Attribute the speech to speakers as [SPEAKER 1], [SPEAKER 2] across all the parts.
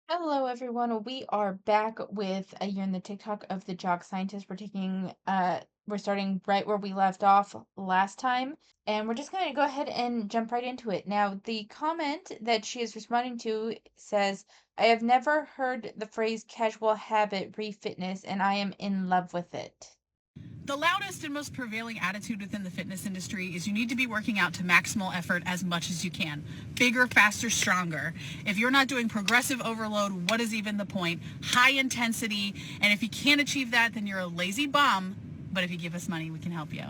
[SPEAKER 1] Hello, everyone. We are back with a year in the TikTok of the Jock Scientist. We're starting right where we left off last time, and we're just going to go ahead and jump right into it. Now, the comment that she is responding to says, I have never heard the phrase casual habit re-fitness, and I am in love with it.
[SPEAKER 2] The loudest and most prevailing attitude within the fitness industry is you need to be working out to maximal effort as much as you can. Bigger, faster, stronger. If you're not doing progressive overload, what is even the point? High intensity, and if you can't achieve that, then you're a lazy bum. But if you give us money, we can help you.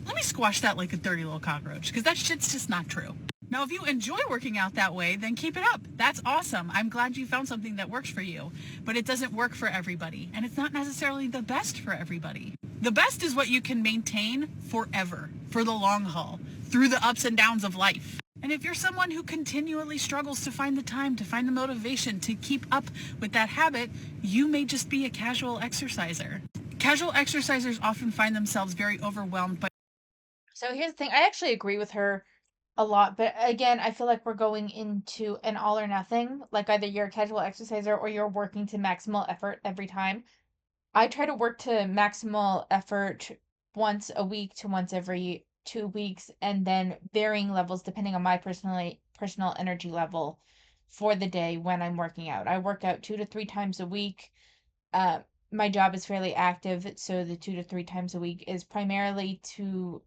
[SPEAKER 2] Let me squash that like a dirty little cockroach, because that shit's just not true. Now, if you enjoy working out that way, then keep it up. That's awesome. I'm glad you found something that works for you. But it doesn't work for everybody, and it's not necessarily the best for everybody. The best is what you can maintain forever, for the long haul, through the ups and downs of life. And if you're someone who continually struggles to find the time, to find the motivation to keep up with that habit, you may just be a casual exerciser. Casual exercisers often find themselves very overwhelmed by.
[SPEAKER 1] So here's the thing. I actually agree with her a lot, but again, I feel like we're going into an all or nothing. Like either you're a casual exerciser or you're working to maximal effort every time. I try to work to maximal effort once a week to once every 2 weeks, and then varying levels depending on my personal energy level for the day when I'm working out. I work out 2 to 3 times a week. Uh, my job is fairly active, so the 2 to 3 times a week is primarily to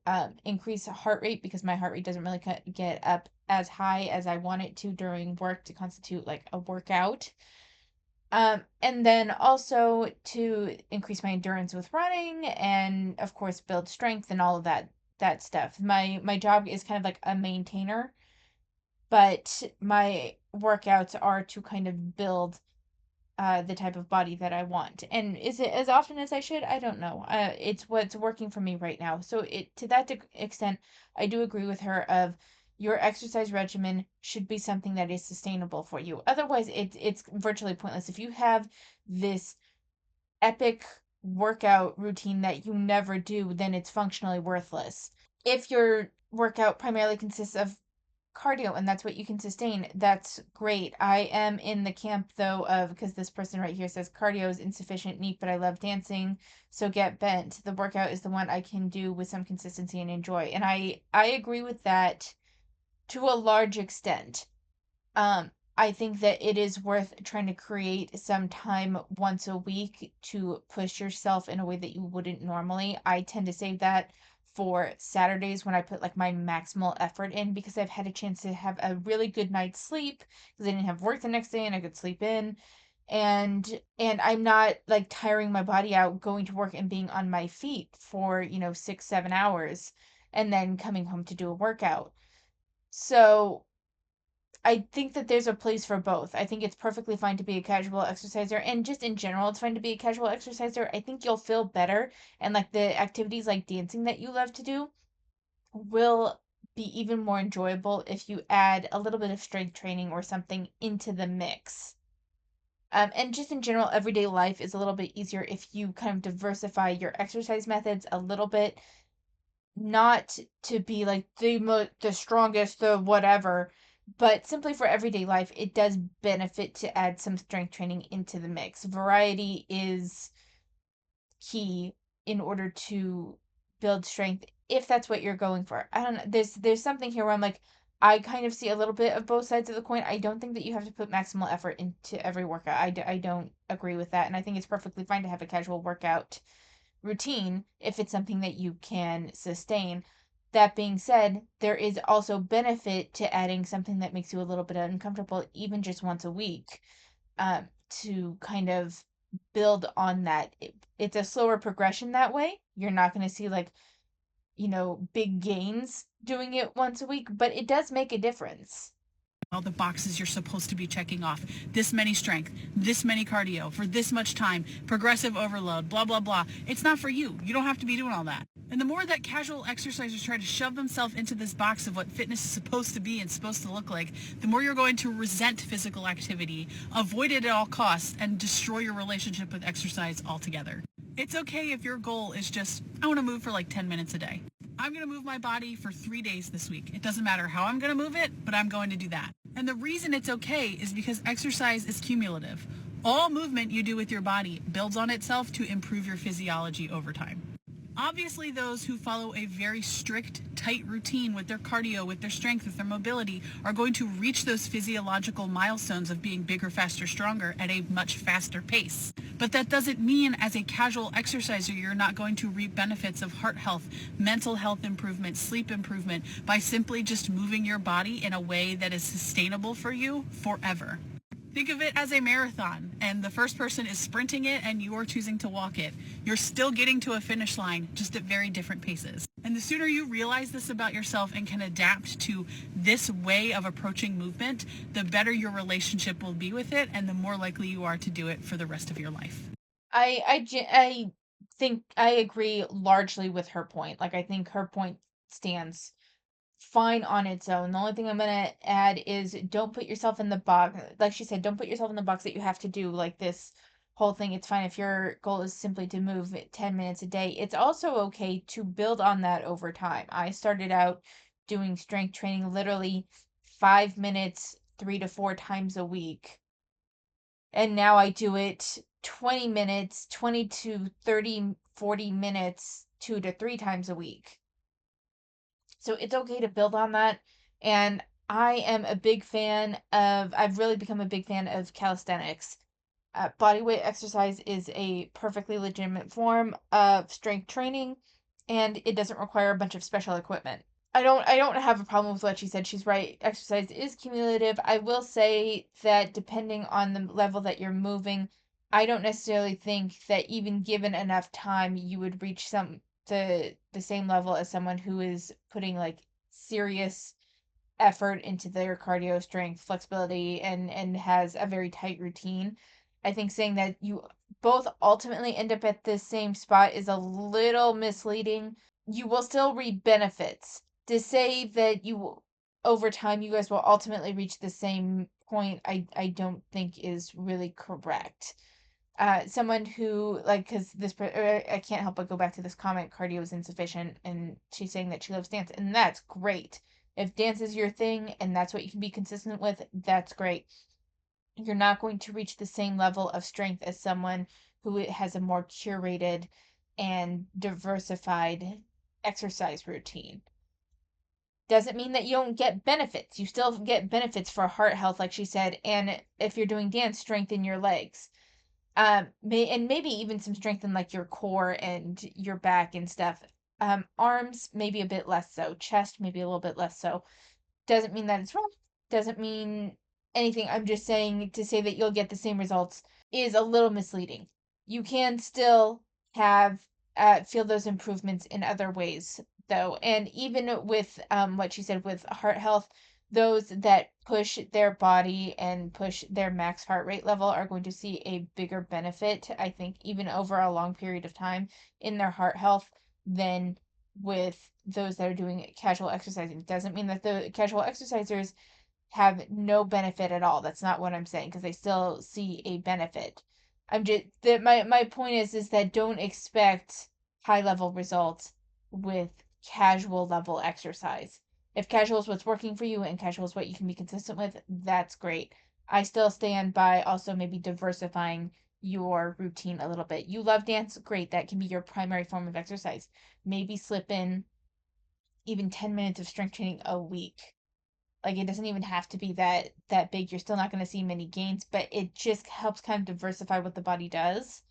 [SPEAKER 1] increase heart rate because my heart rate doesn't really get up as high as I want it to during work to constitute like a workout. And then also to increase my endurance with running and of course build strength and all of that stuff. My job is kind of like a maintainer, but my workouts are to kind of build the type of body that I want. And is it as often as I should? I don't know. It's what's working for me right now. So it to that extent, I do agree with her of your exercise regimen should be something that is sustainable for you. Otherwise, it's virtually pointless. If you have this epic workout routine that you never do, then it's functionally worthless. If your workout primarily consists of cardio and that's what you can sustain, that's great. I am in the camp though of because this person right here says cardio is insufficient, neat, but I love dancing, so get bent. The workout is the one I can do with some consistency and enjoy. And I agree with that to a large extent. I think that it is worth trying to create some time once a week to push yourself in a way that you wouldn't normally. I tend to save that for Saturdays when I put like my maximal effort in because I've had a chance to have a really good night's sleep because I didn't have work the next day and I could sleep in. And I'm not like tiring my body out going to work and being on my feet for, 6, 7 hours and then coming home to do a workout. So I think that there's a place for both. I think it's perfectly fine to be a casual exerciser, and just in general, it's fine to be a casual exerciser. I think you'll feel better, and like the activities like dancing that you love to do will be even more enjoyable if you add a little bit of strength training or something into the mix. And just in general, everyday life is a little bit easier if you kind of diversify your exercise methods a little bit, not to be like the strongest, the whatever, but simply for everyday life, it does benefit to add some strength training into the mix. Variety is key in order to build strength if that's what you're going for. I don't know. There's something here where I'm like I kind of see a little bit of both sides of the coin. I don't think that you have to put maximal effort into every workout. I don't agree with that. And I think it's perfectly fine to have a casual workout routine if it's something that you can sustain. That being said, there is also benefit to adding something that makes you a little bit uncomfortable, even just once a week, to kind of build on that. It's a slower progression that way. You're not going to see like, big gains doing it once a week, but it does make a difference.
[SPEAKER 2] All the boxes you're supposed to be checking off. This many strength, this many cardio, for this much time, progressive overload, blah, blah, blah. It's not for you. You don't have to be doing all that. And the more that casual exercisers try to shove themselves into this box of what fitness is supposed to be and supposed to look like, the more you're going to resent physical activity, avoid it at all costs, and destroy your relationship with exercise altogether. It's okay if your goal is just, I want to move for like 10 minutes a day. I'm going to move my body for 3 days this week. It doesn't matter how I'm going to move it, but I'm going to do that. And the reason it's okay is because exercise is cumulative. All movement you do with your body builds on itself to improve your physiology over time. Obviously, those who follow a very strict, tight routine with their cardio, with their strength, with their mobility, are going to reach those physiological milestones of being bigger, faster, stronger at a much faster pace. But that doesn't mean as a casual exerciser, you're not going to reap benefits of heart health, mental health improvement, sleep improvement by simply just moving your body in a way that is sustainable for you forever. Think of it as a marathon, and the first person is sprinting it and you are choosing to walk it. You're still getting to a finish line, just at very different paces. And the sooner you realize this about yourself and can adapt to this way of approaching movement, the better your relationship will be with it and the more likely you are to do it for the rest of your life.
[SPEAKER 1] I think I agree largely with her point. Like, I think her point stands fine on its own. The only thing I'm gonna add is don't put yourself in the box. Like she said, don't put yourself in the box that you have to do like this whole thing. It's fine if your goal is simply to move 10 minutes a day. It's also okay to build on that over time. I started out doing strength training literally 5 minutes 3 to 4 times a week. And now I do it 20 minutes, 20 to 30, 40 minutes 2 to 3 times a week. So it's okay to build on that. And I am a big fan of, I've really become a big fan of calisthenics. Bodyweight exercise is a perfectly legitimate form of strength training, and it doesn't require a bunch of special equipment. I don't have a problem with what she said. She's right. Exercise is cumulative. I will say that depending on the level that you're moving, I don't necessarily think that even given enough time, you would reach the same level as someone who is putting like serious effort into their cardio, strength, flexibility, and has a very tight routine. I think saying that you both ultimately end up at the same spot is a little misleading. You will still reap benefits. To say that you over time you guys will ultimately reach the same point, I don't think is really correct. Someone who like because I can't help but go back to this comment, cardio is insufficient, and she's saying that she loves dance, and that's great. If dance is your thing and that's what you can be consistent with, that's great. You're not going to reach the same level of strength as someone who has a more curated and diversified exercise routine. Doesn't mean that you don't get benefits. You still get benefits for heart health, like she said, and if you're doing dance, strengthen your legs. And maybe even some strength in like your core and your back and stuff. Arms maybe a bit less so. Chest maybe a little bit less so. Doesn't mean that it's wrong. Doesn't mean anything. I'm just saying to say that you'll get the same results is a little misleading. You can still have feel those improvements in other ways though. And even with what she said with heart health, those that push their body and push their max heart rate level are going to see a bigger benefit, I think, even over a long period of time in their heart health than with those that are doing casual exercising. Doesn't mean that the casual exercisers have no benefit at all. That's not what I'm saying because they still see a benefit. I'm just that my point is that don't expect high level results with casual level exercise. If casual is what's working for you and casual is what you can be consistent with, that's great. I still stand by also maybe diversifying your routine a little bit. You love dance, great. That can be your primary form of exercise. Maybe slip in even 10 minutes of strength training a week. Like it doesn't even have to be that big. You're still not going to see many gains, but it just helps kind of diversify what the body does.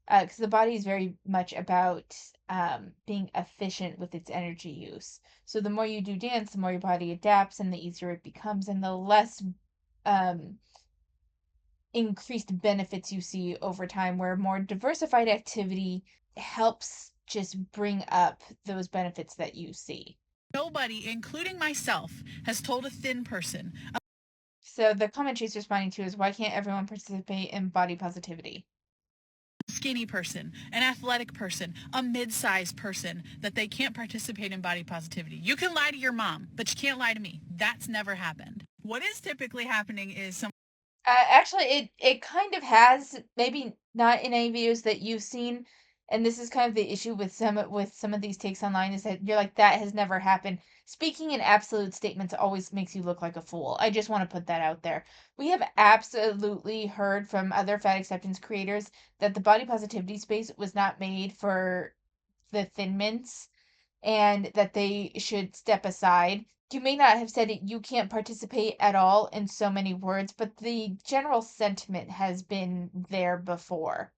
[SPEAKER 1] Because the body is very much about being efficient with its energy use. So the more you do dance, the more your body adapts, and the easier it becomes, and the less um, increased benefits you see over time. Where more diversified activity helps just bring up those benefits that you see.
[SPEAKER 2] Nobody, including myself, has told a thin person,
[SPEAKER 1] So the comment she's responding to is why can't everyone participate in body positivity?
[SPEAKER 2] a skinny person, an athletic person, a mid-sized person, that they can't participate in body positivity. You can lie to your mom, but you can't lie to me. That's never happened. What is typically happening is some
[SPEAKER 1] Actually, it kind of has, maybe not in any videos that you've seen, and this is kind of the issue with some of these takes online is that you're like that has never happened. speaking in absolute statements always makes you look like a fool. I just want to put that out there. We have absolutely heard from other fat acceptance creators that the body positivity space was not made for the thin mints and that they should step aside. You may not have said it, you can't participate at all in so many words, but the general sentiment has been there before.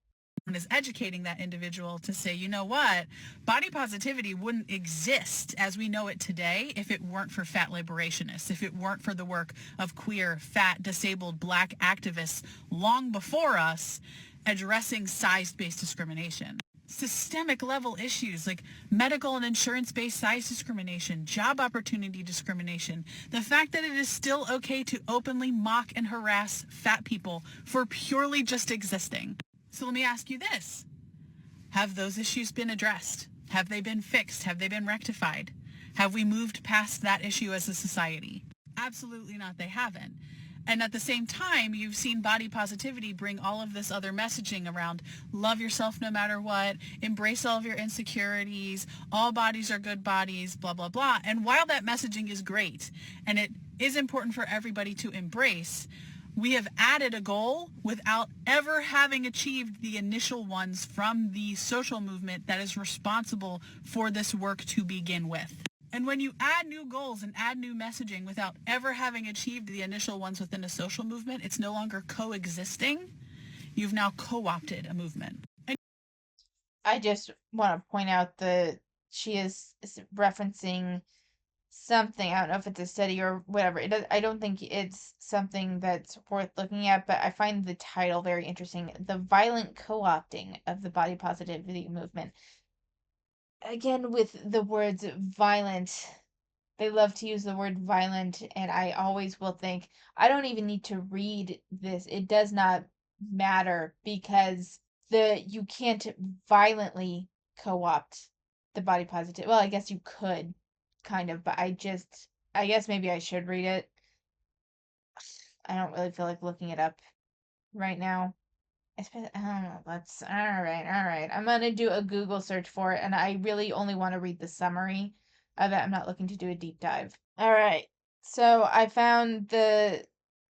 [SPEAKER 2] Is educating that individual to say, you know what, body positivity wouldn't exist as we know it today if it weren't for fat liberationists, if it weren't for the work of queer, fat, disabled, black activists long before us addressing size-based discrimination. Systemic level issues like medical and insurance-based size discrimination, job opportunity discrimination, the fact that it is still okay to openly mock and harass fat people for purely just existing. So let me ask you this. Have those issues been addressed? Have they been fixed? Have they been rectified? Have we moved past that issue as a society? Absolutely not, they haven't. And at the same time, you've seen body positivity bring all of this other messaging around love yourself no matter what, embrace all of your insecurities, all bodies are good bodies, blah, blah, blah. And while that messaging is great, and it is important for everybody to embrace, we have added a goal without ever having achieved the initial ones from the social movement that is responsible for this work to begin with. And when you add new goals and add new messaging without ever having achieved the initial ones within a social movement, it's no longer coexisting. You've now co-opted a movement.
[SPEAKER 1] I just want to point out that she is referencing something. I don't know if it's a study or whatever. I don't think it's something that's worth looking at, but I find the title very interesting. The violent co-opting of the body positivity movement. Again, with the words violent, they love to use the word violent, and I always will think, I don't even need to read this. It does not matter because you can't violently co-opt the body positive. Well, I guess you could kind of, but I guess maybe I should read it. I don't really feel like looking it up right now. I don't know. That's all right. I'm gonna do a Google search for it, and I really only want to read the summary of it. I'm not looking to do a deep dive. All right. So I found the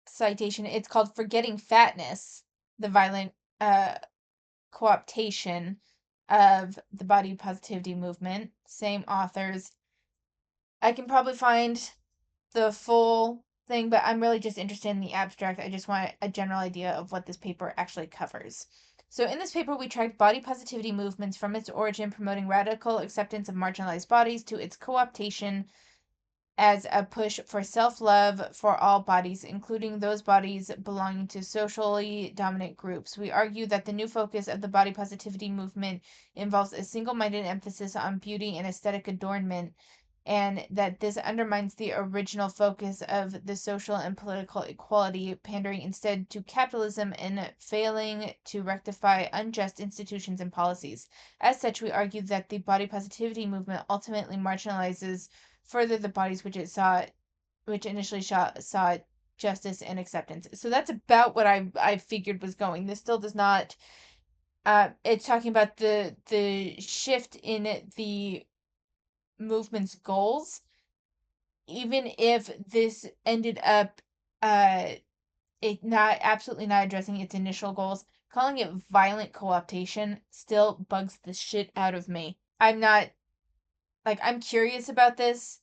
[SPEAKER 1] citation. It's called Forgetting Fatness, the Violent Co-optation of the Body Positivity Movement. Same authors. I can probably find the full thing, but I'm really just interested in the abstract. I just want a general idea of what this paper actually covers. So, in this paper, we tracked body positivity movements from its origin, promoting radical acceptance of marginalized bodies, to its co optation as a push for self love for all bodies, including those bodies belonging to socially dominant groups. We argue that the new focus of the body positivity movement involves a single minded emphasis on beauty and aesthetic adornment, and that this undermines the original focus of the social and political equality, pandering instead to capitalism and failing to rectify unjust institutions and policies. As such, we argue that the body positivity movement ultimately marginalizes further the bodies which initially saw justice and acceptance. So that's about what I figured was going. This still does not. It's talking about the shift in the movement's goals. Even if this ended up it not absolutely not addressing its initial goals, calling it violent co-optation still bugs the shit out of me. I'm not I'm curious about this.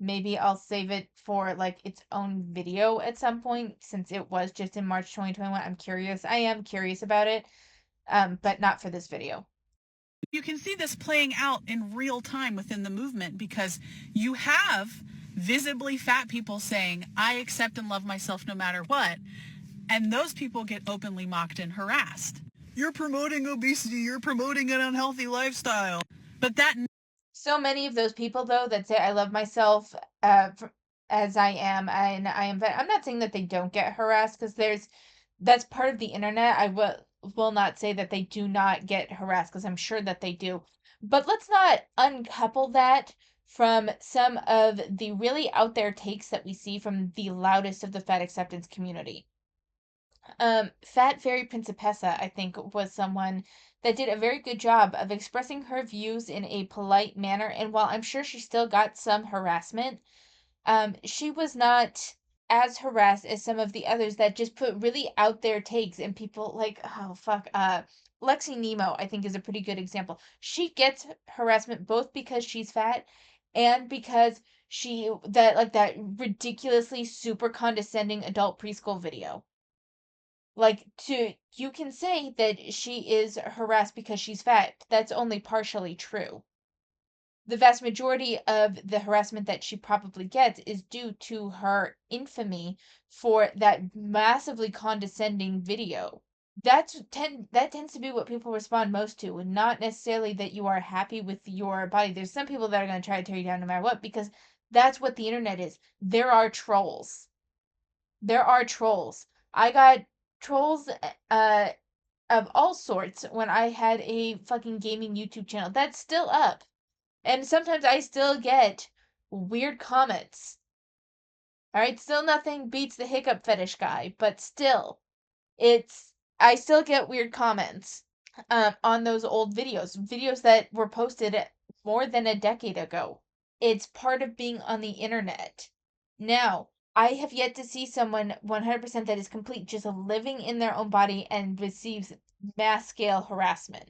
[SPEAKER 1] Maybe I'll save it for like its own video at some point since it was just in March 2021. I'm curious. I am curious about it, but not for this video.
[SPEAKER 2] You can see this playing out in real time within the movement because you have visibly fat people saying, I accept and love myself no matter what. And those people get openly mocked and harassed. You're promoting obesity. You're promoting an unhealthy lifestyle. But that
[SPEAKER 1] So many of those people, though, that say I love myself as I am, and I am. I'm not saying that they don't get harassed because that's part of the internet. I will not say that they do not get harassed because I'm sure that they do. But let's not uncouple that from some of the really out there takes that we see from the loudest of the fat acceptance community. Fat Fairy Principessa, I think, was someone that did a very good job of expressing her views in a polite manner. And while I'm sure she still got some harassment, she was not as harassed as some of the others that just put really out there takes and people like, oh fuck, Lexi Nemo, I think is a pretty good example. She gets harassment both because she's fat and because that ridiculously super condescending adult preschool video. Like, to you can say that she is harassed because she's fat. That's only partially true. The vast majority of the harassment that she probably gets is due to her infamy for that massively condescending video. That tends to be what people respond most to, and not necessarily that you are happy with your body. There's some people that are going to try to tear you down no matter what, because that's what the internet is. There are trolls. There are trolls. I got trolls of all sorts when I had a fucking gaming YouTube channel. That's still up. And sometimes I still get weird comments. Alright, still nothing beats the hiccup fetish guy, but still, it's I still get weird comments on those old videos that were posted more than a decade ago. It's part of being on the internet. Now, I have yet to see someone 100% that is complete, just living in their own body and receives mass scale harassment.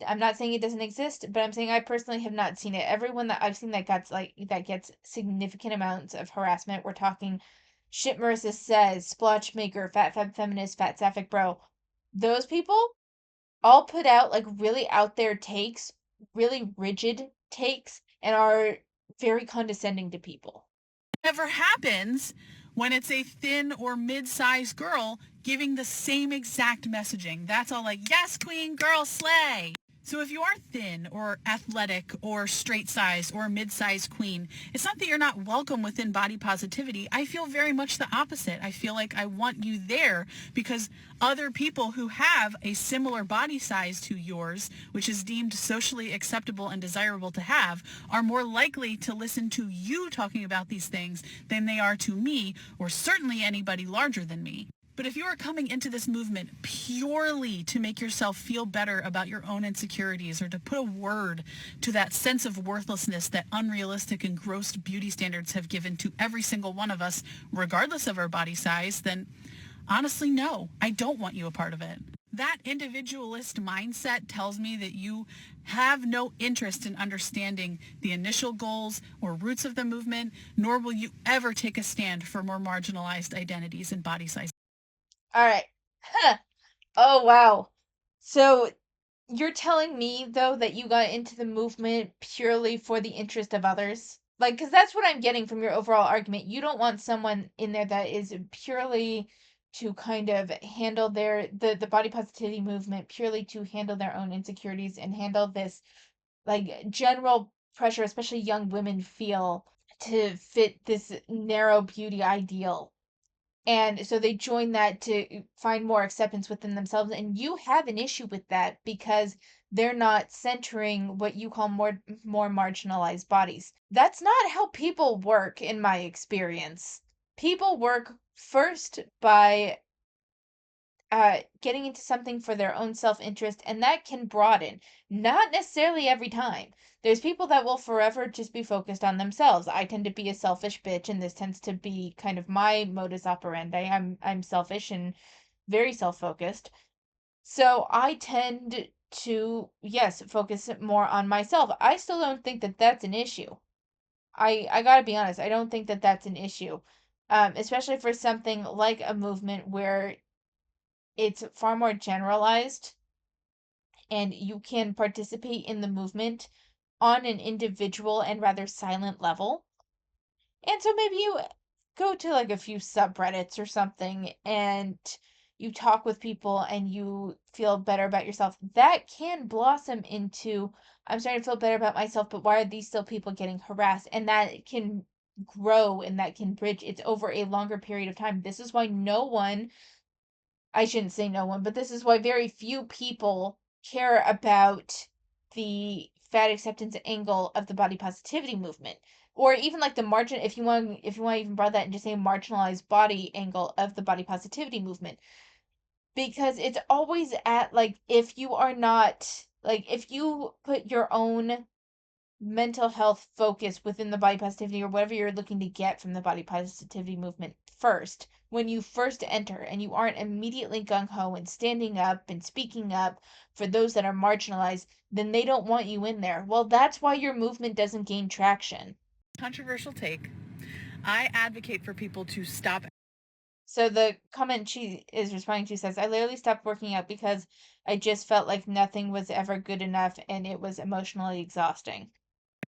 [SPEAKER 1] I'm not saying it doesn't exist, but I'm saying I personally have not seen it. Everyone that I've seen that gets significant amounts of harassment, we're talking shit Marissa says, splotch maker, fat fab feminist, fat sapphic bro. Those people all put out like really out there takes, really rigid takes, and are very condescending to people.
[SPEAKER 2] Never happens when it's a thin or mid-sized girl giving the same exact messaging. That's all like, yes, queen, girl, slay. So if you are thin or athletic or straight size or mid-sized queen, it's not that you're not welcome within body positivity. I feel very much the opposite. I feel like I want you there because other people who have a similar body size to yours, which is deemed socially acceptable and desirable to have, are more likely to listen to you talking about these things than they are to me or certainly anybody larger than me. But if you are coming into this movement purely to make yourself feel better about your own insecurities or to put a word to that sense of worthlessness that unrealistic and gross beauty standards have given to every single one of us, regardless of our body size, then honestly, no, I don't want you a part of it. That individualist mindset tells me that you have no interest in understanding the initial goals or roots of the movement, nor will you ever take a stand for more marginalized identities and body size.
[SPEAKER 1] All right. Huh. Oh, wow. So you're telling me, though, that you got into the movement purely for the interest of others? Like, because that's what I'm getting from your overall argument. You don't want someone in there that is purely to kind of handle the body positivity movement, purely to handle their own insecurities and handle this, like, general pressure, especially young women feel to fit this narrow beauty ideal. And so they join that to find more acceptance within themselves. And you have an issue with that because they're not centering what you call more marginalized bodies. That's not how people work in my experience. People work first by getting into something for their own self-interest, and that can broaden. Not necessarily every time. There's people that will forever just be focused on themselves. I tend to be a selfish bitch, and this tends to be kind of my modus operandi. I'm selfish and very self-focused. So I tend to, yes, focus more on myself. I still don't think that that's an issue. I gotta be honest, I don't think that that's an issue. Especially for something like a movement where it's far more generalized and you can participate in the movement on an individual and rather silent level. And so maybe you go to like a few subreddits or something and you talk with people and you feel better about yourself. That can blossom into, I'm starting to feel better about myself, but why are these still people getting harassed? And that can grow and that can bridge. It's over a longer period of time. This is why no one, I shouldn't say no one, but this is why very few people care about the fat acceptance angle of the body positivity movement. Or even like the margin, if you want to even broaden that and just say marginalized body angle of the body positivity movement. because it's always at like if you are not like if you put your own mental health focus within the body positivity or whatever you're looking to get from the body positivity movement first when you first enter and you aren't immediately gung-ho and standing up and speaking up for those that are marginalized, then they don't want you in there. Well, that's why your movement doesn't gain traction.
[SPEAKER 2] Controversial take. I advocate for people to stop.
[SPEAKER 1] So the comment she is responding to says, I literally stopped working out because I just felt like nothing was ever good enough and it was emotionally exhausting.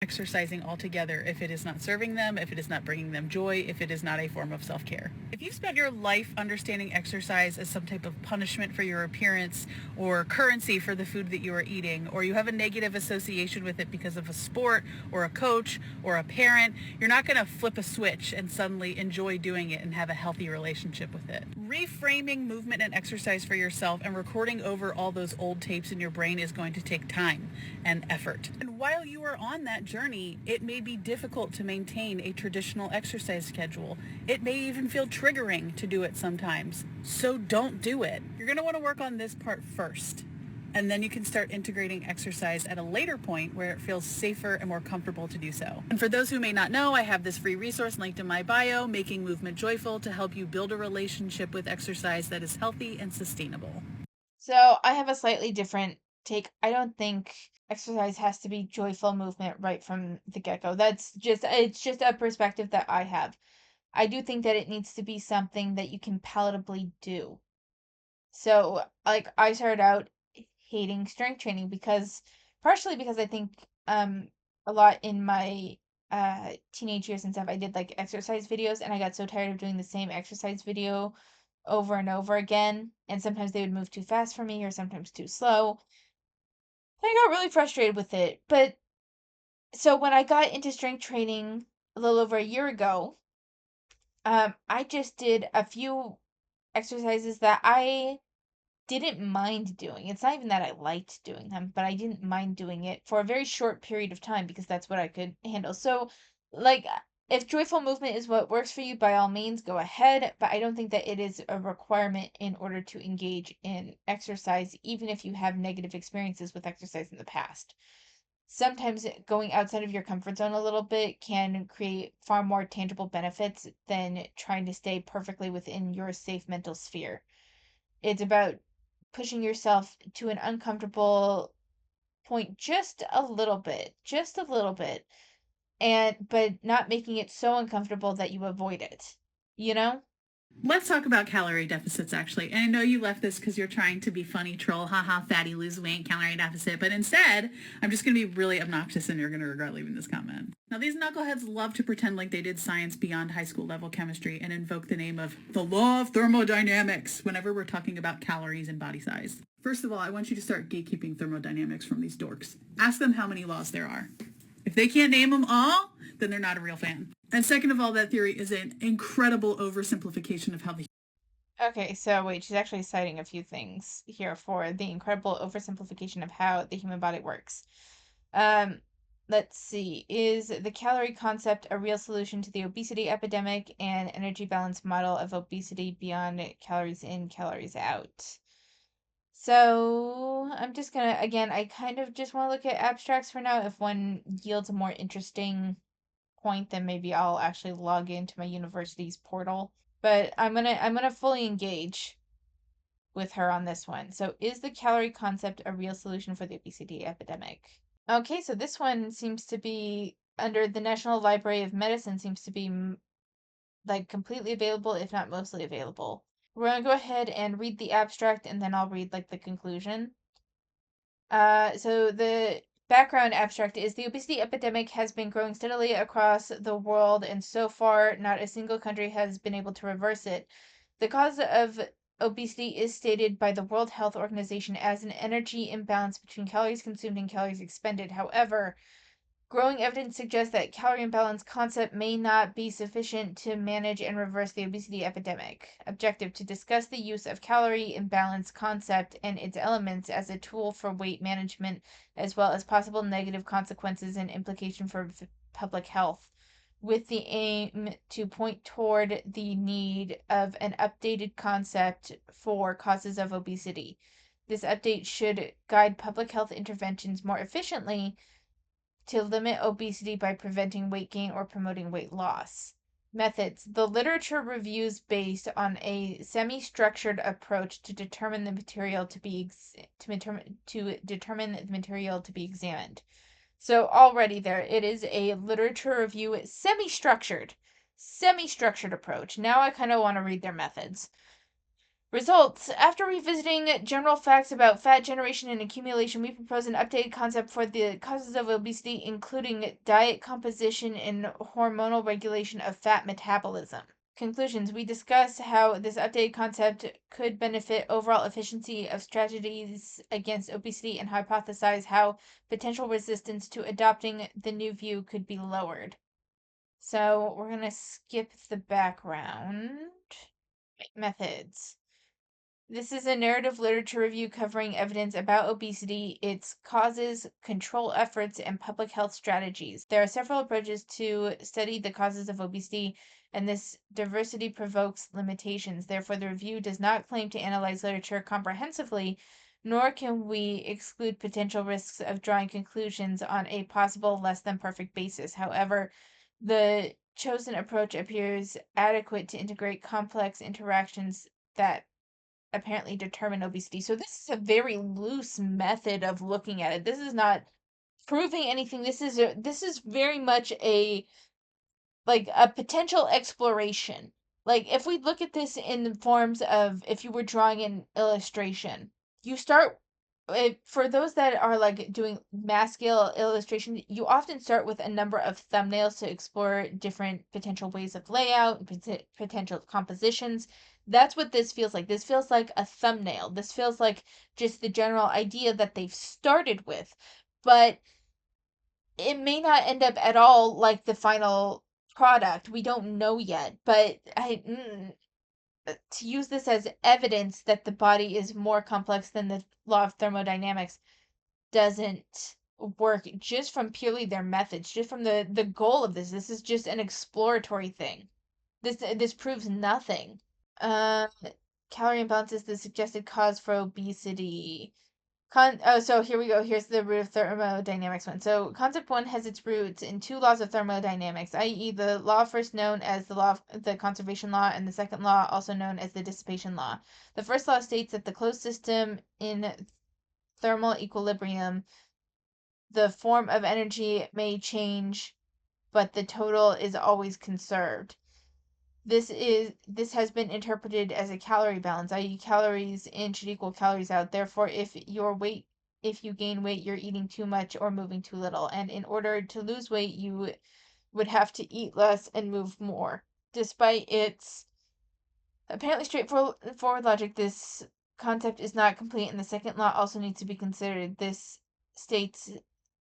[SPEAKER 2] Exercising altogether if it is not serving them, if it is not bringing them joy, if it is not a form of self-care. If you've spent your life understanding exercise as some type of punishment for your appearance or currency for the food that you are eating, or you have a negative association with it because of a sport or a coach or a parent, you're not going to flip a switch and suddenly enjoy doing it and have a healthy relationship with it. Reframing movement and exercise for yourself and recording over all those old tapes in your brain is going to take time and effort. And while you are on that journey, it may be difficult to maintain a traditional exercise schedule. It may even feel triggering to do it sometimes. So don't do it. You're going to want to work on this part first. And then you can start integrating exercise at a later point where it feels safer and more comfortable to do so. And for those who may not know, I have this free resource linked in my bio, Making Movement Joyful, to help you build a relationship with exercise that is healthy and sustainable.
[SPEAKER 1] So I have a slightly different take. I don't think exercise has to be joyful movement right from the get-go. It's just a perspective that I have. I do think that it needs to be something that you can palatably do. So, like, I started out hating strength training because partially because I think a lot in my teenage years and stuff I did like exercise videos and I got so tired of doing the same exercise video over and over again and sometimes they would move too fast for me or sometimes too slow. I got really frustrated with it. But so when I got into strength training a little over a year ago, I just did a few exercises that I didn't mind doing. It's not even that I liked doing them, but I didn't mind doing it for a very short period of time because that's what I could handle. So, like, if joyful movement is what works for you, by all means, go ahead. But I don't think that it is a requirement in order to engage in exercise, even if you have negative experiences with exercise in the past. Sometimes going outside of your comfort zone a little bit can create far more tangible benefits than trying to stay perfectly within your safe mental sphere. It's about pushing yourself to an uncomfortable point just a little bit, and but not making it so uncomfortable that you avoid it. You know?
[SPEAKER 2] Let's talk about calorie deficits, actually. And I know you left this because you're trying to be funny, troll, haha, fatty, lose weight, calorie deficit. But instead, I'm just going to be really obnoxious and you're going to regret leaving this comment. Now, these knuckleheads love to pretend like they did science beyond high school level chemistry and invoke the name of the law of thermodynamics whenever we're talking about calories and body size. First of all, I want you to start gatekeeping thermodynamics from these dorks. Ask them how many laws there are. If they can't name them all, then they're not a real fan. And second of all, that theory is an incredible oversimplification of how the.
[SPEAKER 1] Okay, so wait, she's actually citing a few things here for the incredible oversimplification of how the human body works. Um, let's see. Is the calorie concept a real solution to the obesity epidemic and energy balance model of obesity beyond calories in, calories out? So I'm just gonna, again, I kind of just want to look at abstracts for now. If one yields a more interesting point, then maybe I'll actually log into my university's portal. But I'm gonna fully engage with her on this one. So is the calorie concept a real solution for the obesity epidemic? Okay, so this one seems to be under the National Library of Medicine seems to be like completely available, if not mostly available. We're gonna go ahead and read the abstract and then I'll read like the conclusion. So the background abstract is the obesity epidemic has been growing steadily across the world, and so far, not a single country has been able to reverse it. The cause of obesity is stated by the World Health Organization as an energy imbalance between calories consumed and calories expended. However, growing evidence suggests that calorie imbalance concept may not be sufficient to manage and reverse the obesity epidemic. Objective to discuss the use of calorie imbalance concept and its elements as a tool for weight management, as well as possible negative consequences and implication for public health. with the aim to point toward the need of an updated concept for causes of obesity. This update should guide public health interventions more efficiently to limit obesity by preventing weight gain or promoting weight loss. Methods. The literature reviews based on a semi-structured approach to determine the material to determine the material to be examined. So already there, it is a literature review semi-structured approach. Now I kind of want to read their methods. Results. After revisiting general facts about fat generation and accumulation, we propose an updated concept for the causes of obesity, including diet composition and hormonal regulation of fat metabolism. Conclusions. We discuss how this updated concept could benefit overall efficiency of strategies against obesity and hypothesize how potential resistance to adopting the new view could be lowered. So we're going to skip the background. Methods. This is a narrative literature review covering evidence about obesity, its causes, control efforts, and public health strategies. There are several approaches to study the causes of obesity, and this diversity provokes limitations. Therefore, the review does not claim to analyze literature comprehensively, nor can we exclude potential risks of drawing conclusions on a possible less than perfect basis. However, the chosen approach appears adequate to integrate complex interactions that apparently determine obesity. So this is a very loose method of looking at it. This is not proving anything. This is very much a potential exploration. Like if we look at this in the forms of if you were drawing an illustration, you start for those that are like doing mass scale illustration, you often start with a number of thumbnails to explore different potential ways of layout and potential compositions. That's what this feels like. This feels like a thumbnail. This feels like just the general idea that they've started with. But it may not end up at all like the final product. We don't know yet, but to use this as evidence that the body is more complex than the law of thermodynamics doesn't work just from purely their methods, just from the goal of this. This is just an exploratory thing. This proves nothing. Uh, Calorie imbalance is the suggested cause for obesity. So here we go. Here's the root of thermodynamics one. So concept one has its roots in two laws of thermodynamics, i.e., the law first known as the law of the conservation law, and the second law, also known as the dissipation law. The first law states that the closed system in thermal equilibrium, the form of energy may change, but the total is always conserved. This has been interpreted as a calorie balance, i.e., calories in should equal calories out. Therefore, if you gain weight, you're eating too much or moving too little. And in order to lose weight, you would have to eat less and move more. Despite its apparently straightforward logic, this concept is not complete, and the second law also needs to be considered. This states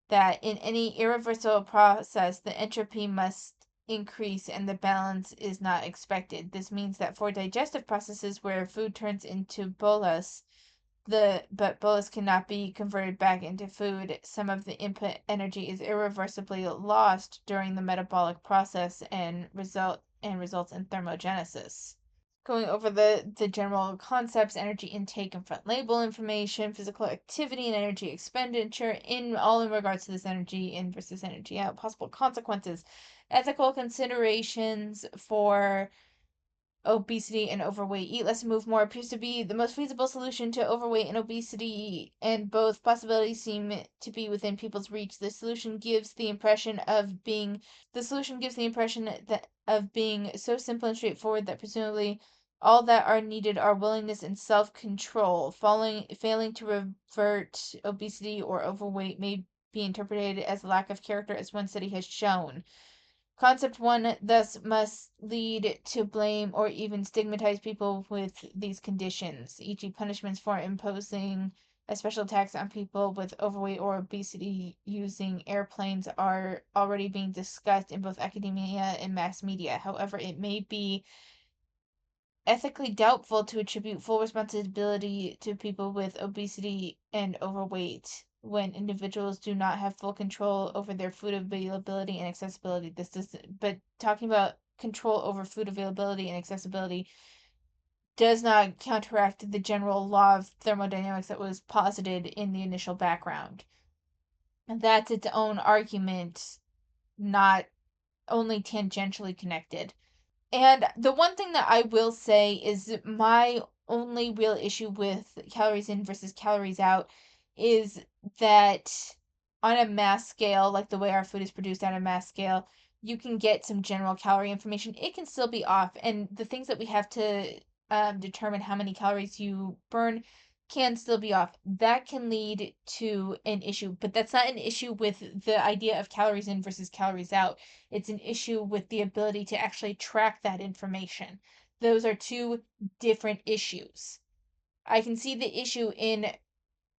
[SPEAKER 1] that in any irreversible process, the entropy must increase and the balance is not expected. This means that for digestive processes where food turns into bolus, but bolus cannot be converted back into food, some of the input energy is irreversibly lost during the metabolic process and results in thermogenesis. Going over the general concepts, energy intake and front label information, physical activity and energy expenditure in regards to this energy in versus energy out, possible consequences, ethical considerations for obesity and overweight. Eat less and move more appears to be the most feasible solution to overweight and obesity, and both possibilities seem to be within people's reach. The solution gives the impression that of being so simple and straightforward that presumably all that are needed are willingness and self-control. Failing to revert obesity or overweight may be interpreted as a lack of character, as one study has shown. Concept one thus must lead to blame or even stigmatize people with these conditions, e.g., punishments for imposing a special tax on people with overweight or obesity using airplanes are already being discussed in both academia and mass media. However, it may be ethically doubtful to attribute full responsibility to people with obesity and overweight when individuals do not have full control over their food availability and accessibility. But talking about control over food availability and accessibility does not counteract the general law of thermodynamics that was posited in the initial background. And that's its own argument, not only tangentially connected. And the one thing that I will say is my only real issue with calories in versus calories out is that on a mass scale, like the way our food is produced on a mass scale, you can get some general calorie information. It can still be off, and the things that we have to determine how many calories you burn can still be off. That can lead to an issue, but that's not an issue with the idea of calories in versus calories out. It's an issue with the ability to actually track that information. Those are two different issues. I can see the issue in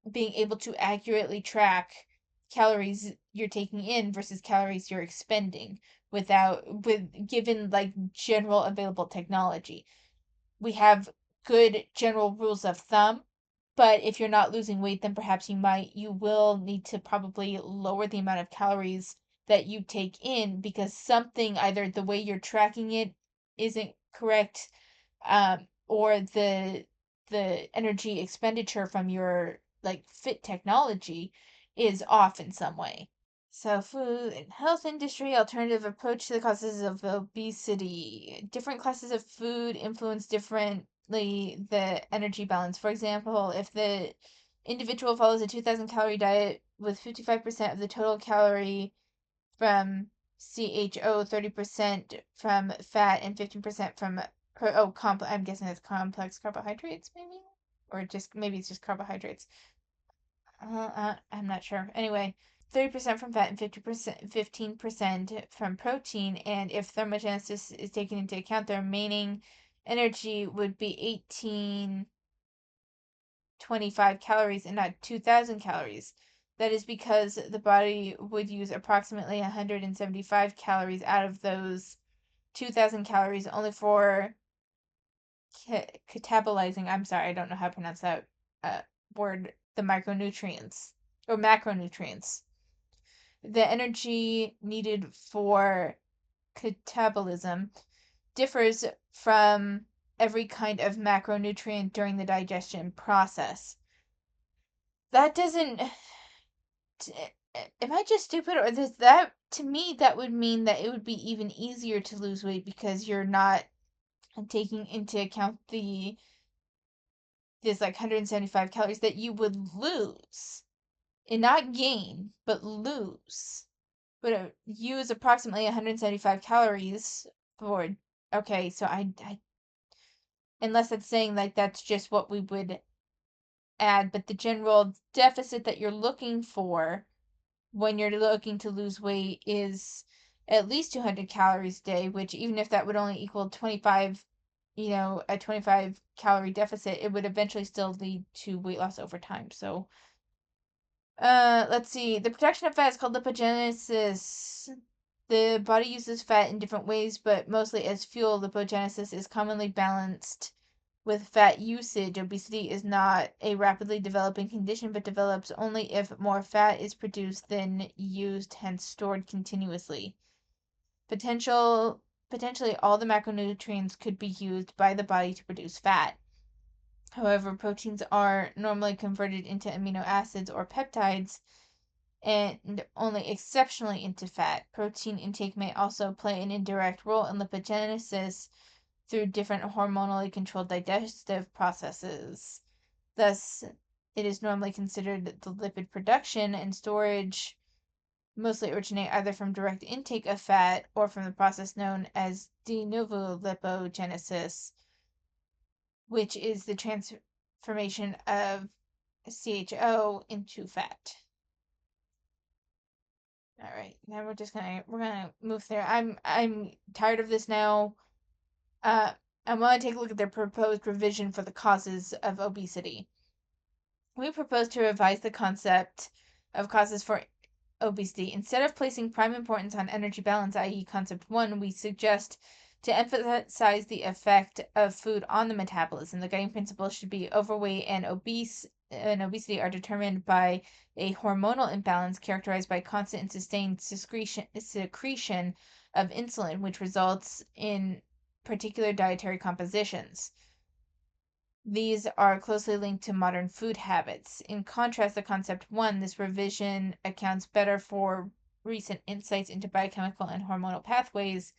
[SPEAKER 1] being able to accurately track calories you're taking in versus calories you're expending with given like general available technology. We have good general rules of thumb, but if you're not losing weight, then perhaps you will need to probably lower the amount of calories that you take in because something, either the way you're tracking it isn't correct, or the energy expenditure from your like fit technology is off in some way. So, food and health industry, alternative approach to the causes of obesity. Different classes of food influence differently the energy balance. For example, if the individual follows a 2,000 calorie diet with 55% of the total calorie from CHO, 30% from fat, and 15% from I'm guessing it's complex carbohydrates, maybe, or just maybe it's just carbohydrates. I'm not sure. Anyway, 30% from fat and 15% from protein. And if thermogenesis is taken into account, the remaining energy would be 1825 calories and not 2000 calories. That is because the body would use approximately 175 calories out of those 2000 calories only for catabolizing. I'm sorry, I don't know how to pronounce that uh, word. The micronutrients or macronutrients. The energy needed for catabolism differs from every kind of macronutrient during the digestion process. That doesn't. Am I just stupid, or does that, to me, that would mean that it would be even easier to lose weight because you're not taking into account this like 175 calories that you would lose and not gain, but lose. But use approximately 175 calories for. Okay, so I unless it's saying like that's just what we would add, but the general deficit that you're looking for when you're looking to lose weight is at least 200 calories a day, which even if that would only equal 25, a 25 calorie deficit, it would eventually still lead to weight loss over time. So, let's see. The production of fat is called lipogenesis. The body uses fat in different ways, but mostly as fuel. Lipogenesis is commonly balanced with fat usage. Obesity is not a rapidly developing condition, but develops only if more fat is produced than used, hence stored continuously. Potentially all the macronutrients could be used by the body to produce fat. However, proteins are normally converted into amino acids or peptides and only exceptionally into fat. Protein intake may also play an indirect role in lipogenesis through different hormonally controlled digestive processes. Thus, it is normally considered the lipid production and storage mostly originate either from direct intake of fat or from the process known as de novo lipogenesis, which is the transformation of CHO into fat. All right, now we're gonna move there. I'm tired of this now. I want to take a look at their proposed revision for the causes of obesity. We propose to revise the concept of causes for obesity. Instead of placing prime importance on energy balance, i.e., concept one, we suggest to emphasize the effect of food on the metabolism. The guiding principle should be overweight and obese and obesity are determined by a hormonal imbalance characterized by constant and sustained secretion of insulin, which results in particular dietary compositions. These are closely linked to modern food habits. In contrast to concept one, this revision accounts better for recent insights into biochemical and hormonal pathways,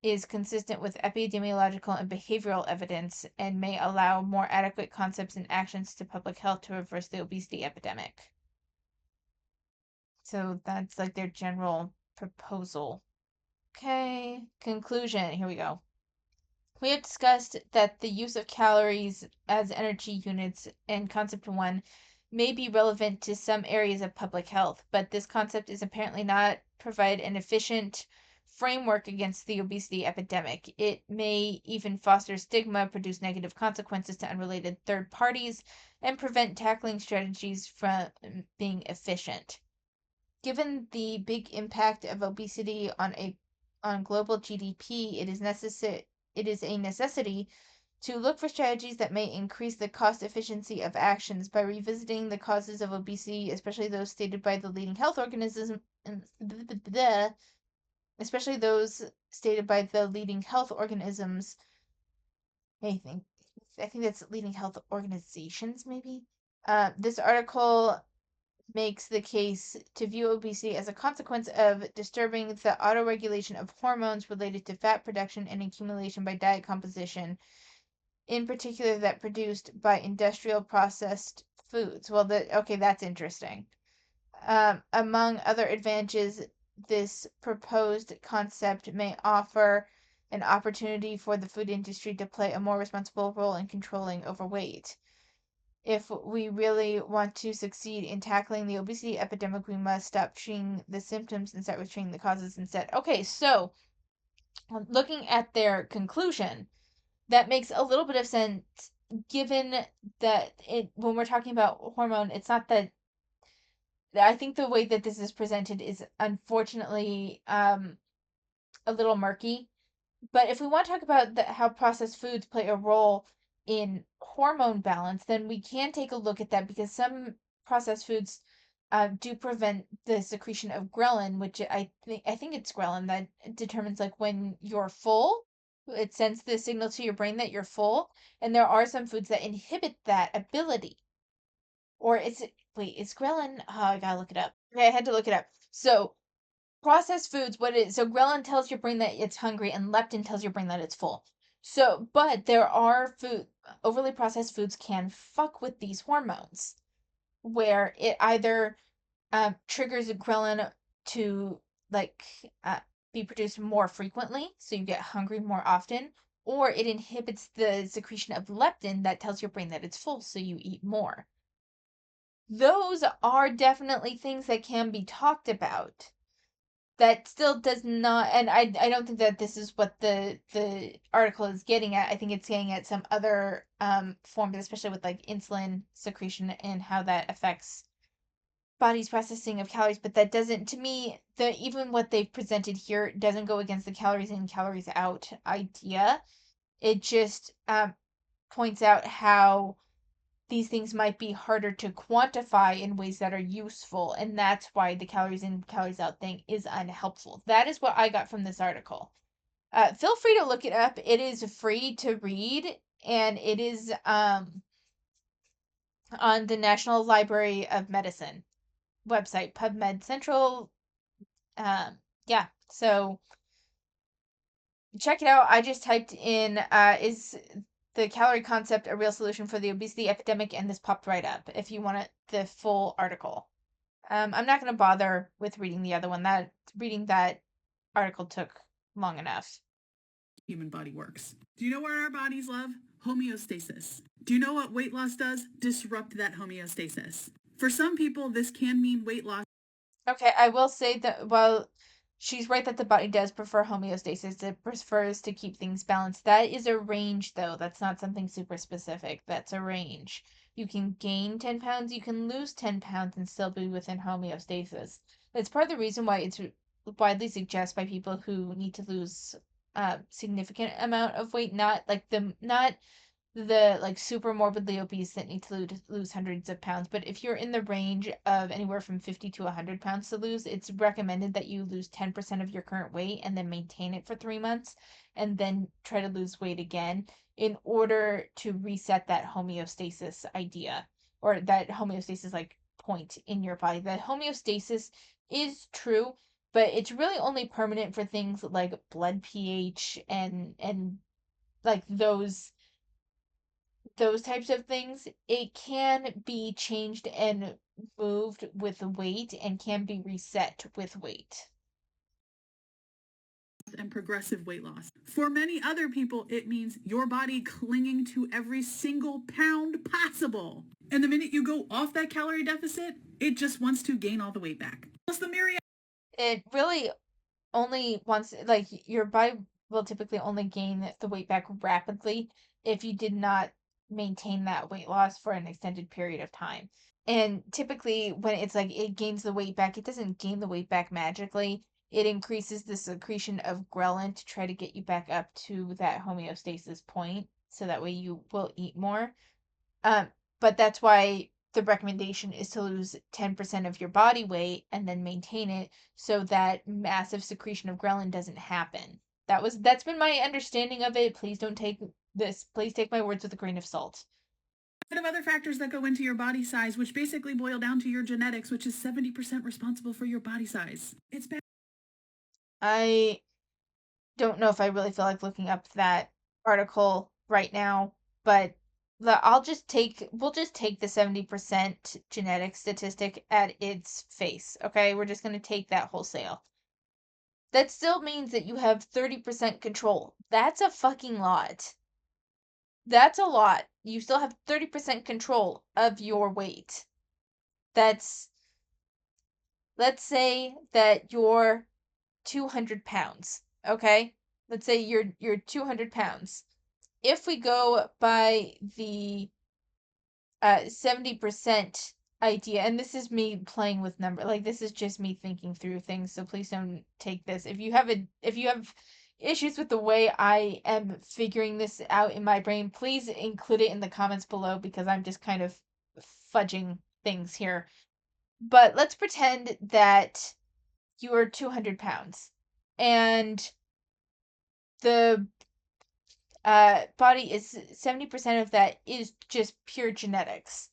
[SPEAKER 1] is consistent with epidemiological and behavioral evidence, and may allow more adequate concepts and actions to public health to reverse the obesity epidemic. So that's like their general proposal. Okay, conclusion. Here we go. We have discussed that the use of calories as energy units in concept one may be relevant to some areas of public health, but this concept is apparently not provide an efficient framework against the obesity epidemic. It may even foster stigma, produce negative consequences to unrelated third parties, and prevent tackling strategies from being efficient. Given the big impact of obesity on global GDP, it is a necessity to look for strategies that may increase the cost efficiency of actions by revisiting the causes of obesity, especially those stated by the leading health organisms, especially those stated by the leading health organisms. I think that's leading health organizations, maybe. This article makes the case to view obesity as a consequence of disturbing the autoregulation of hormones related to fat production and accumulation by diet composition, in particular that produced by industrial processed foods. Well, okay, that's interesting. Among other advantages, this proposed concept may offer an opportunity for the food industry to play a more responsible role in controlling overweight. If we really want to succeed in tackling the obesity epidemic, we must stop treating the symptoms and start with treating the causes instead. Okay, so looking at their conclusion, that makes a little bit of sense given that when we're talking about hormone, it's not that I think the way that this is presented is unfortunately a little murky. But if we want to talk about how processed foods play a role in hormone balance, then we can take a look at that because some processed foods do prevent the secretion of ghrelin, which I think it's ghrelin that determines like when you're full. It sends the signal to your brain that you're full, and there are some foods that inhibit that ability. Or is it wait, is ghrelin? Oh, I gotta look it up. Okay, I had to look it up. So processed foods, what it is, so ghrelin tells your brain that it's hungry and leptin tells your brain that it's full. So, but there are overly processed foods can fuck with these hormones where it either triggers ghrelin to like be produced more frequently, so you get hungry more often, or it inhibits the secretion of leptin that tells your brain that it's full, so you eat more. Those are definitely things that can be talked about. That still does not, and I don't think that this is what the article is getting at. I think it's getting at some other forms, especially with like insulin secretion and how that affects body's processing of calories. But that doesn't, to me, the even what they've presented here doesn't go against the calories in, calories out idea. It just points out how these things might be harder to quantify in ways that are useful, and that's why the calories in, calories out thing is unhelpful. That is what I got from this article. Feel free to look it up. It is free to read, and it is on the National Library of Medicine website, PubMed Central. Yeah, so check it out. I just typed in is the calorie concept a real solution for the obesity epidemic, and this popped right up if you want the full article. I'm not going to bother with reading the other one. That reading that article took long enough.
[SPEAKER 2] Human body works. Do you know what our bodies love? Homeostasis. Do you know what weight loss does? Disrupt that homeostasis. For some people, this can mean weight loss.
[SPEAKER 1] Okay, I will say that while she's right that the body does prefer homeostasis, it prefers to keep things balanced. That is a range, though. That's not something super specific. That's a range. You can gain 10 pounds, you can lose 10 pounds and still be within homeostasis. That's part of the reason why it's widely suggested by people who need to lose a significant amount of weight, not the like super morbidly obese that need to lose hundreds of pounds. But if you're in the range of anywhere from 50 to 100 pounds to lose, it's recommended that you lose 10% of your current weight and then maintain it for 3 months and then try to lose weight again in order to reset that homeostasis idea or that homeostasis like point in your body. That homeostasis is true, but it's really only permanent for things like blood pH and like those types of things. It can be changed and moved with weight and can be reset with weight.
[SPEAKER 2] And progressive weight loss. For many other people, it means your body clinging to every single pound possible. And the minute you go off that calorie deficit, it just wants to gain all the weight back. Plus the myriad.
[SPEAKER 1] It really only wants like your body will typically only gain the weight back rapidly if you did not maintain that weight loss for an extended period of time. And typically when it's like it gains the weight back, it doesn't gain the weight back magically. It increases the secretion of ghrelin to try to get you back up to that homeostasis point so that way you will eat more. Um, but that's why the recommendation is to lose 10% of your body weight and then maintain it so that massive secretion of ghrelin doesn't happen. That's been my understanding of it. Please take my words with a grain of salt.
[SPEAKER 2] Of other factors that go into your body size, which basically boil down to your genetics, which is 70% responsible for your body size. It's bad.
[SPEAKER 1] I don't know if I really feel like looking up that article right now, but we'll just take the 70% genetic statistic at its face, okay? We're just going to take that wholesale. That still means that you have 30% control. That's a fucking lot. That's a lot. You still have 30% control of your weight. That's, let's say that you're 200 pounds, okay? Let's say you're 200 pounds. If we go by the 70% idea, and this is me playing with number, like this is just me thinking through things, so please don't take this. If you have issues with the way I am figuring this out in my brain, please include it in the comments below because I'm just kind of fudging things here. But let's pretend that you are 200 pounds and the body is 70% of that is just pure genetics.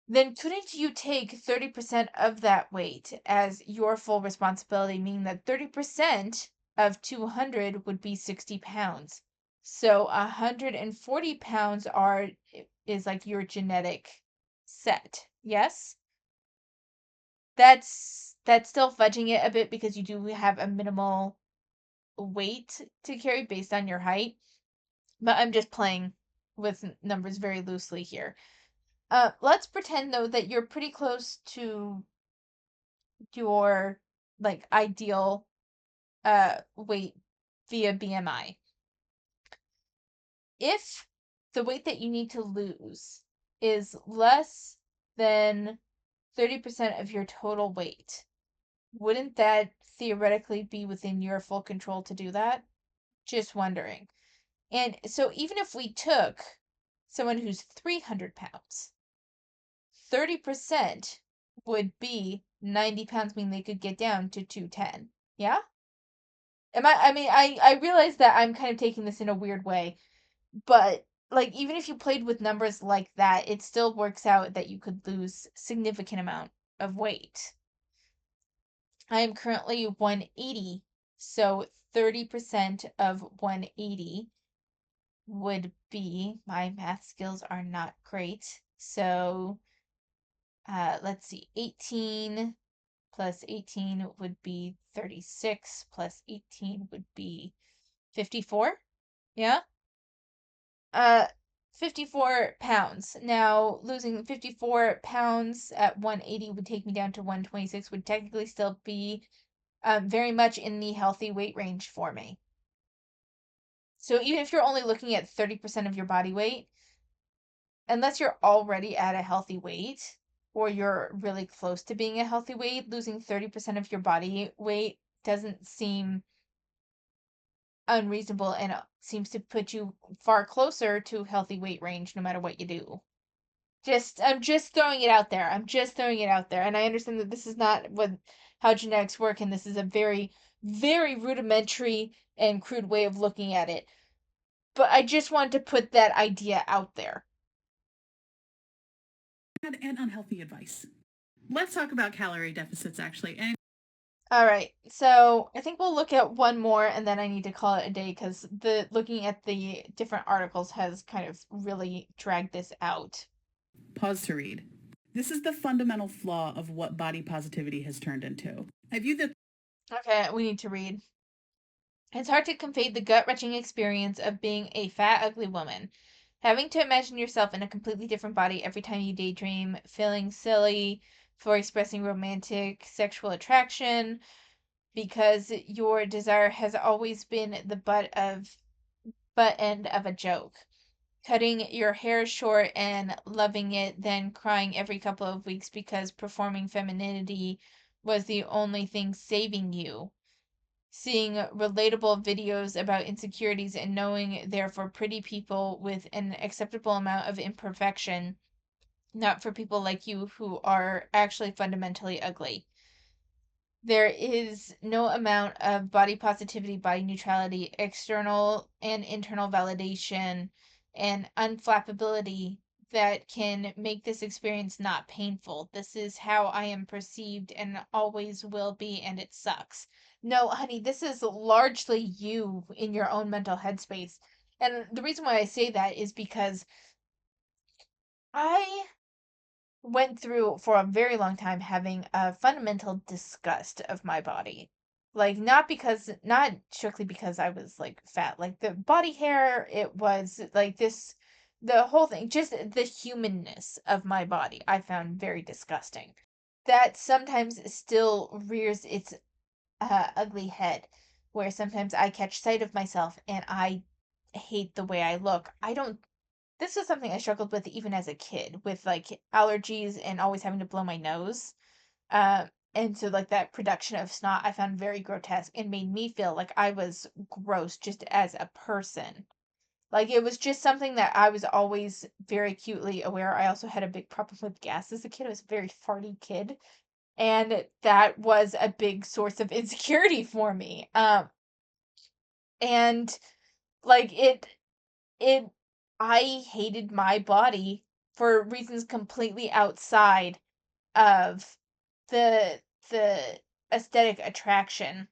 [SPEAKER 1] Then couldn't you take 30% of that weight as your full responsibility, meaning that 30% of 200 would be 60 pounds? So 140 pounds is like your genetic set. Yes? That's still fudging it a bit because you do have a minimal weight to carry based on your height, but I'm just playing with numbers very loosely here. Let's pretend though that you're pretty close to your like ideal weight via BMI. If the weight that you need to lose is less than 30% of your total weight, wouldn't that theoretically be within your full control to do that? Just wondering. And so even if we took someone who's 300 pounds, 30% would be 90 pounds, meaning they could get down to 210. Yeah? I realize that I'm kind of taking this in a weird way, but like even if you played with numbers like that, it still works out that you could lose significant amount of weight. I am currently 180, so 30% of 180 would be, my math skills are not great. So, let's see, 18 plus 18 would be 36 plus 18 would be 54. Yeah? Uh, 54 pounds. Now, losing 54 pounds at 180 would take me down to 126, would technically still be very much in the healthy weight range for me. So even if you're only looking at 30% of your body weight, unless you're already at a healthy weight or you're really close to being a healthy weight, losing 30% of your body weight doesn't seem unreasonable and seems to put you far closer to healthy weight range no matter what you do. I'm just throwing it out there. I'm just throwing it out there. And I understand that this is not what how genetics work and this is a very very rudimentary and crude way of looking at it. But I just wanted to put that idea out there.
[SPEAKER 2] And unhealthy advice. Let's talk about calorie deficits actually. And
[SPEAKER 1] All right. So, I think we'll look at one more and then I need to call it a day cuz the looking at the different articles has kind of really dragged this out.
[SPEAKER 2] pause to read. This is the fundamental flaw of what body positivity has turned into. I view the
[SPEAKER 1] Okay, we need to read. It's hard to convey the gut-wrenching experience of being a fat, ugly woman. Having to imagine yourself in a completely different body every time you daydream, feeling silly for expressing romantic sexual attraction because your desire has always been the butt end of a joke. Cutting your hair short and loving it, then crying every couple of weeks because performing femininity was the only thing saving you, seeing relatable videos about insecurities and knowing they're for pretty people with an acceptable amount of imperfection, not for people like you who are actually fundamentally ugly. There is no amount of body positivity, body neutrality, external and internal validation, and unflappability that can make this experience not painful. This is how I am perceived and always will be, and it sucks. No, honey, this is largely you in your own mental headspace. And the reason why I say that is because I went through for a very long time having a fundamental disgust of my body. Like not strictly because I was like fat, like the body hair, it was like this the whole thing, just the humanness of my body I found very disgusting. That sometimes still rears its ugly head where sometimes I catch sight of myself and I hate the way I look. I don't This is something I struggled with even as a kid, with like allergies and always having to blow my nose. And so like that production of snot I found very grotesque and made me feel like I was gross just as a person. Like it was just something that I was always very acutely aware. I also had a big problem with gas as a kid. I was a very farty kid. And that was a big source of insecurity for me. And like it I hated my body for reasons completely outside of the the aesthetic attraction.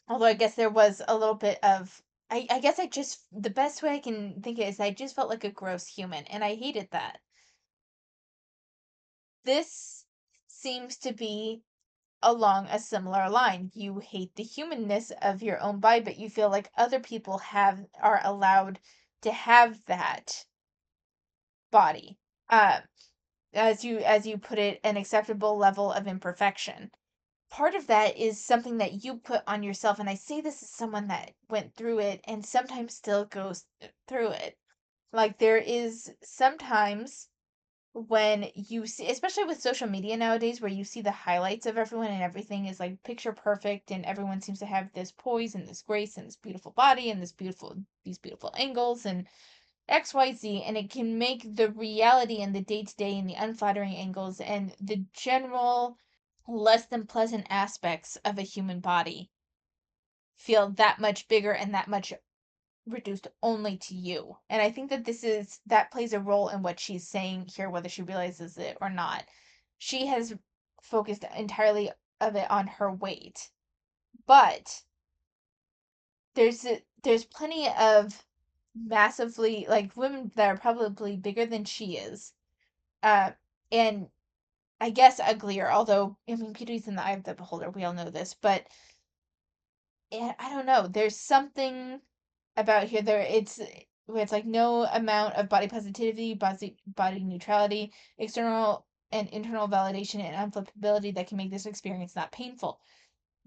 [SPEAKER 1] Although I guess there was a little bit of I guess I just the best way I can think it is I just felt like a gross human and I hated that. This seems to be along a similar line. You hate the humanness of your own body, but you feel like other people have are allowed to have that body. Uh, as you put it, an acceptable level of imperfection. Part of that is something that you put on yourself, and I say this as someone that went through it and sometimes still goes through it. Like there is sometimes when you see, especially with social media nowadays, where you see the highlights of everyone and everything is like picture perfect, and everyone seems to have this poise and this grace and this beautiful body and these beautiful angles and XYZ, and it can make the reality and the day to day and the unflattering angles and the general less than pleasant aspects of a human body feel that much bigger and that much reduced only to you. And I think that that plays a role in what she's saying here, whether she realizes it or not. She has focused entirely of it on her weight, but there's plenty of massively like women that are probably bigger than she is, uh, and I guess uglier. Although I mean, beauty's in the eye of the beholder. We all know this, but I don't know. There's something about here there it's where it's like no amount of body positivity, body neutrality, external and internal validation and unflippability that can make this experience not painful.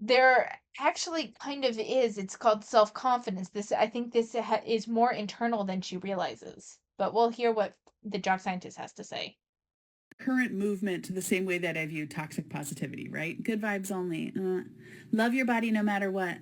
[SPEAKER 1] There actually kind of is. It's called self-confidence. This I think this is more internal than she realizes. But we'll hear what the jock scientist has to say.
[SPEAKER 2] current movement to the same way that I view toxic positivity, right? Good vibes only. Love your body no matter what.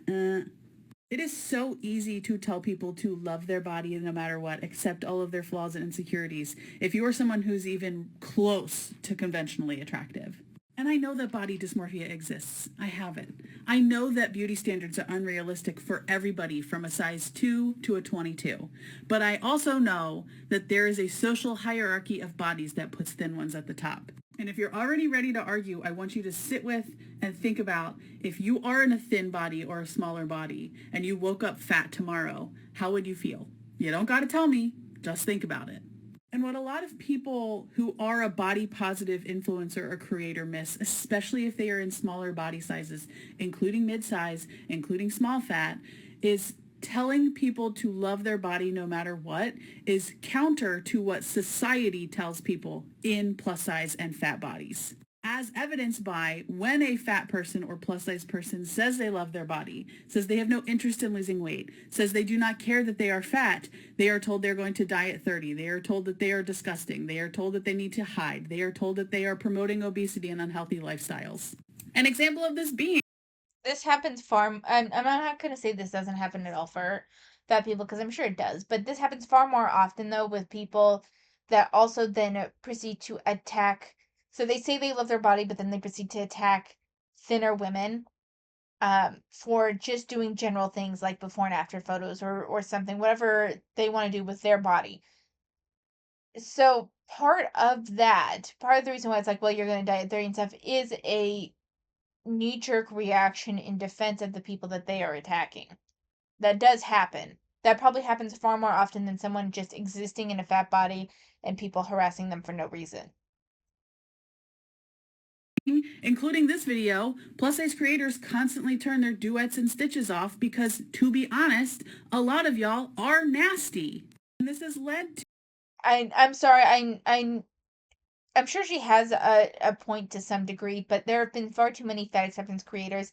[SPEAKER 2] It is so easy to tell people to love their body no matter what, accept all of their flaws and insecurities, if you are someone who's even close to conventionally attractive. And I know that body dysmorphia exists. I have it. I know that beauty standards are unrealistic for everybody from a size 2 to a 22. But I also know that there is a social hierarchy of bodies that puts thin ones at the top. And if you're already ready to argue, I want you to sit with and think about, if you are in a thin body or a smaller body and you woke up fat tomorrow, how would you feel? You don't got to tell me, just think about it. And what a lot of people who are a body positive influencer or creator miss, especially if they are in smaller body sizes, including mid-size, including small fat, is telling people to love their body no matter what is counter to what society tells people in plus size and fat bodies. As evidenced by when a fat person or plus size person says they love their body, says they have no interest in losing weight, says they do not care that they are fat, they are told they're going to die at 30. They are told that they are disgusting. They are told that they need to hide. They are told that they are promoting obesity and unhealthy lifestyles. An example of this being,
[SPEAKER 1] This happens far. I'm not going to say this doesn't happen at all for fat people because I'm sure it does, but this happens far more often though with people that also then proceed to attack. So they say they love their body, but then they proceed to attack thinner women for just doing general things like before and after photos or something, whatever they want to do with their body. So part of the reason why it's like, well, you're going to die at 30 and stuff is a knee-jerk reaction in defense of the people that they are attacking. That does happen. That probably happens far more often than someone just existing in a fat body and people harassing them for no reason.
[SPEAKER 2] including this video, plus size creators constantly turn their duets and stitches off because, to be honest, a lot of y'all are nasty. And this has led to
[SPEAKER 1] I'm sorry. I'm sure she has a point to some degree, but there have been far too many fat acceptance creators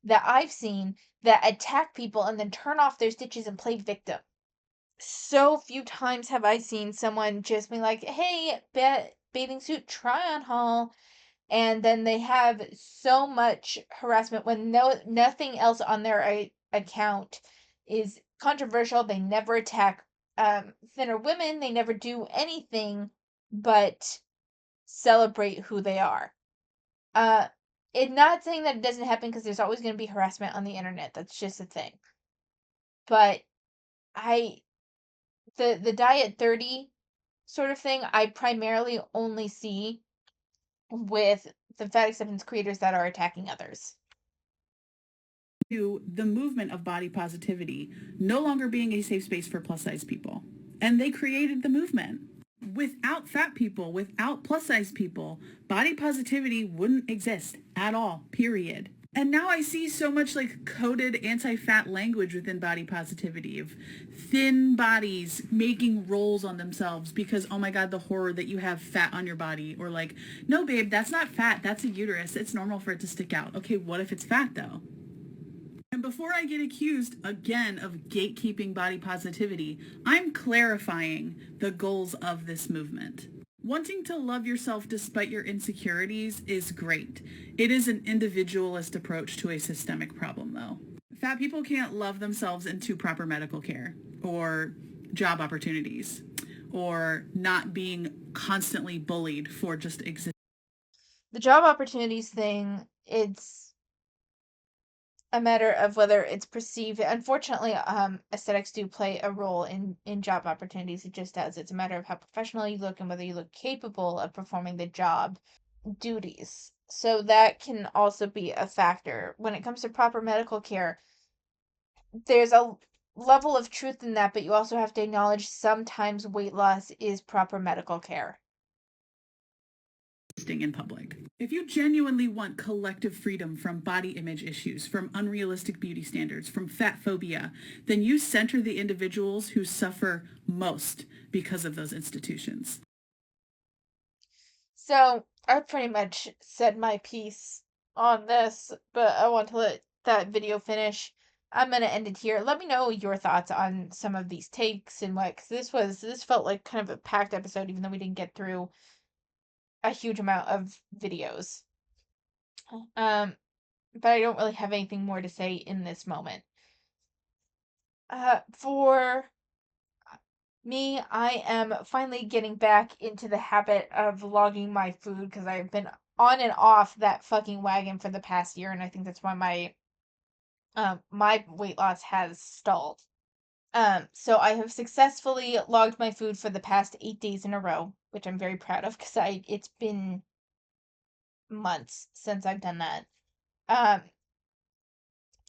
[SPEAKER 1] that I've seen that attack people and then turn off their stitches and play victim. So few times have I seen someone just be like, "Hey, bathing suit try on haul," and then they have so much harassment when nothing else on their account is controversial. They never attack thinner women. They never do anything but celebrate who they are. Uh, it's not saying that it doesn't happen because there's always going to be harassment on the internet. That's just a thing. But I the diet 30 sort of thing, I primarily only see with the fat acceptance creators that are attacking others.
[SPEAKER 2] the movement of body positivity no longer being a safe space for plus size people. And they created the movement. Without fat people, without plus size people, body positivity wouldn't exist at all, period. And now I see so much like coded anti-fat language within body positivity of thin bodies making rolls on themselves because, oh my God, the horror that you have fat on your body. Or like, no, babe, that's not fat. That's a uterus. It's normal for it to stick out. Okay, what if it's fat though? And before I get accused again of gatekeeping body positivity, I'm clarifying the goals of this movement. Wanting to love yourself despite your insecurities is great. It is an individualist approach to a systemic problem, though. Fat people can't love themselves into proper medical care or job opportunities or not being constantly bullied for just existing.
[SPEAKER 1] The job opportunities thing, it's a matter of whether it's perceived. Unfortunately, aesthetics do play a role in job opportunities. It just does. It's a matter of how professional you look and whether you look capable of performing the job duties. So that can also be a factor. When it comes to proper medical care, there's a level of truth in that, but you also have to acknowledge sometimes weight loss is proper medical care.
[SPEAKER 2] In public. If you genuinely want collective freedom from body image issues, from unrealistic beauty standards, from fat phobia, then you center the individuals who suffer most because of those institutions.
[SPEAKER 1] So I pretty much said my piece on this, but I want to let that video finish. I'm gonna end it here. Let me know your thoughts on some of these takes and what, 'cause this felt like kind of a packed episode, even though we didn't get through a huge amount of videos. Um, but I don't really have anything more to say in this moment. For me, I am finally getting back into the habit of logging my food because I've been on and off that fucking wagon for the past year, and I think that's why my weight loss has stalled. So I have successfully logged my food for the past 8 days in a row, which I'm very proud of because I it's been months since I've done that. Um,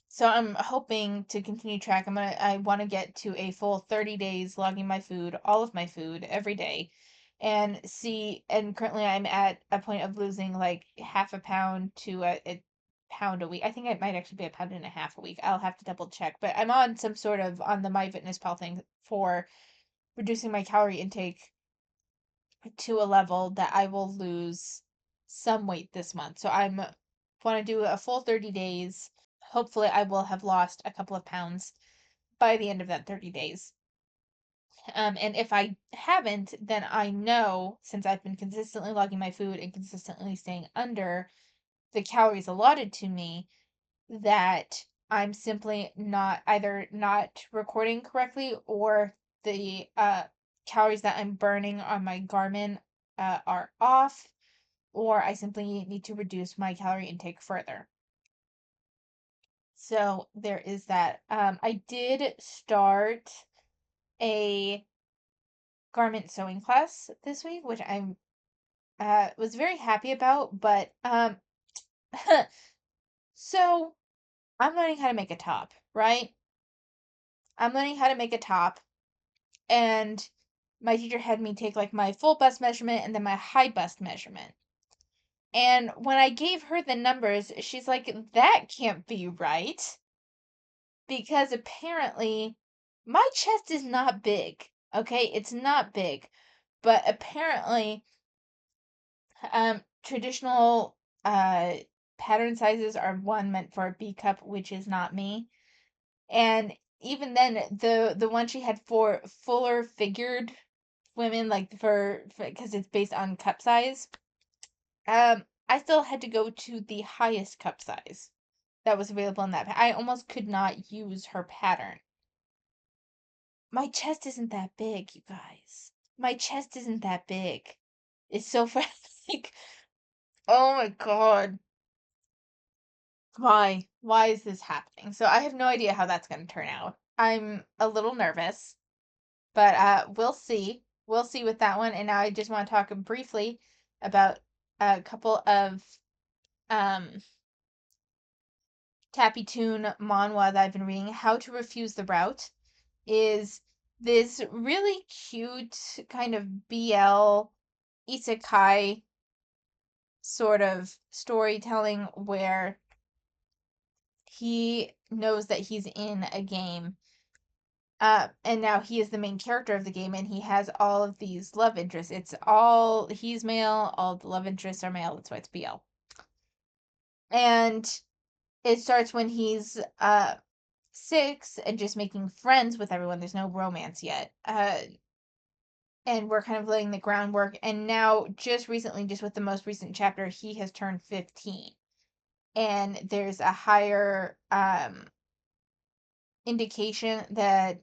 [SPEAKER 1] so I'm hoping to continue track. I want to get to a full 30 days logging my food, all of my food every day, and see. And currently I'm at a point of losing like half a pound to a pound a week. I think it might actually be a pound and a half a week. I'll have to double check, but I'm on some sort of on the MyFitnessPal thing for reducing my calorie intake to a level that I will lose some weight this month. So I'm want to do a full 30 days. Hopefully I will have lost a couple of pounds by the end of that 30 days. And if I haven't, then I know since I've been consistently logging my food and consistently staying under the calories allotted to me that I'm simply not either not recording correctly or the calories that I'm burning on my Garmin are off, or I simply need to reduce my calorie intake further. So there is that. I did start a garment sewing class this week, which I'm was very happy about, but so I'm learning how to make a top, right? I'm learning how to make a top, and my teacher had me take like my full bust measurement and then my high bust measurement. And when I gave her the numbers, she's like, that can't be right because apparently my chest is not big. Okay, it's not big, but apparently traditional uh pattern sizes are one meant for a B cup, which is not me. And even then, the one she had for fuller figured women, like for because it's based on cup size, I still had to go to the highest cup size that was available in that. I almost could not use her pattern. My chest isn't that big, you guys. My chest isn't that big. It's so like, oh my god. Why? Why is this happening? So I have no idea how that's going to turn out. I'm a little nervous, but we'll see. We'll see with that one. And now I just want to talk briefly about a couple of um Tappy Toon manhwa that I've been reading. How to Refuse the Route is this really cute kind of BL isekai sort of storytelling where he knows that he's in a game. And now he is the main character of the game, and he has all of these love interests. It's all he's male, all the love interests are male. That's why it's BL. And it starts when he's 6 and just making friends with everyone. There's no romance yet. And we're kind of laying the groundwork. And now, just recently, just with the most recent chapter, he has turned 15, and there's a higher indication that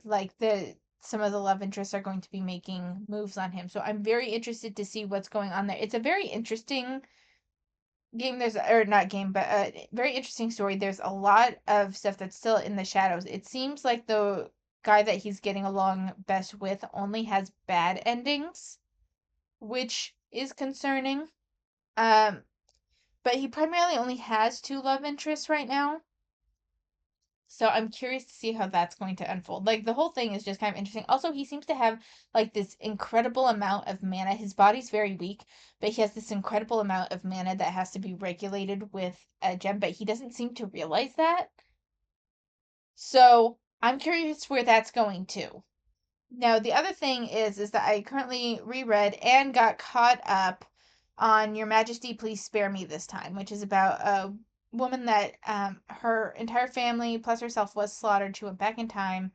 [SPEAKER 1] like the some of the love interests are going to be making moves on him. So I'm very interested to see what's going on there. It's a very interesting game. There's or not game, but a very interesting story. There's a lot of stuff that's still in the shadows. It seems like the guy that he's getting along best with only has bad endings, which is concerning. Um, but he primarily only has two love interests right now. So I'm curious to see how that's going to unfold. Like the whole thing is just kind of interesting. Also, he seems to have like this incredible amount of mana. His body's very weak, but he has this incredible amount of mana that has to be regulated with a gem, but he doesn't seem to realize that. So I'm curious where that's going to. Now, the other thing is that I currently reread and got caught up on Your Majesty, Please Spare Me This Time, which is about a woman that her entire family plus herself was slaughtered. She went back in time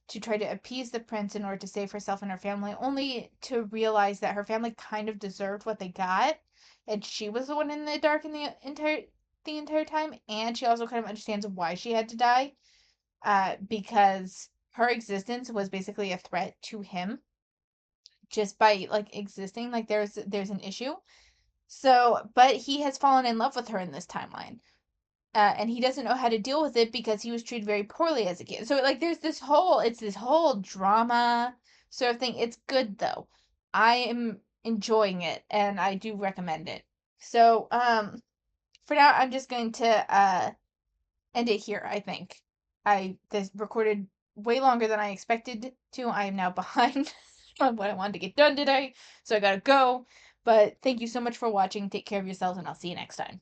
[SPEAKER 1] to try to appease the prince in order to save herself and her family, only to realize that her family kind of deserved what they got, and she was the one in the dark in the entire time, and she also kind of understands why she had to die. because her existence was basically a threat to him just by like existing. Like there's an issue. So, but he has fallen in love with her in this timeline. And he doesn't know how to deal with it because he was treated very poorly as a kid. So like there's this whole drama sort of thing. It's good though. I am enjoying it and I do recommend it. So for now I'm just going to end it here, I think. I this recorded way longer than I expected to. I am now behind on what I wanted to get done today, so I gotta go. But thank you so much for watching. Take care of yourselves, and I'll see you next time.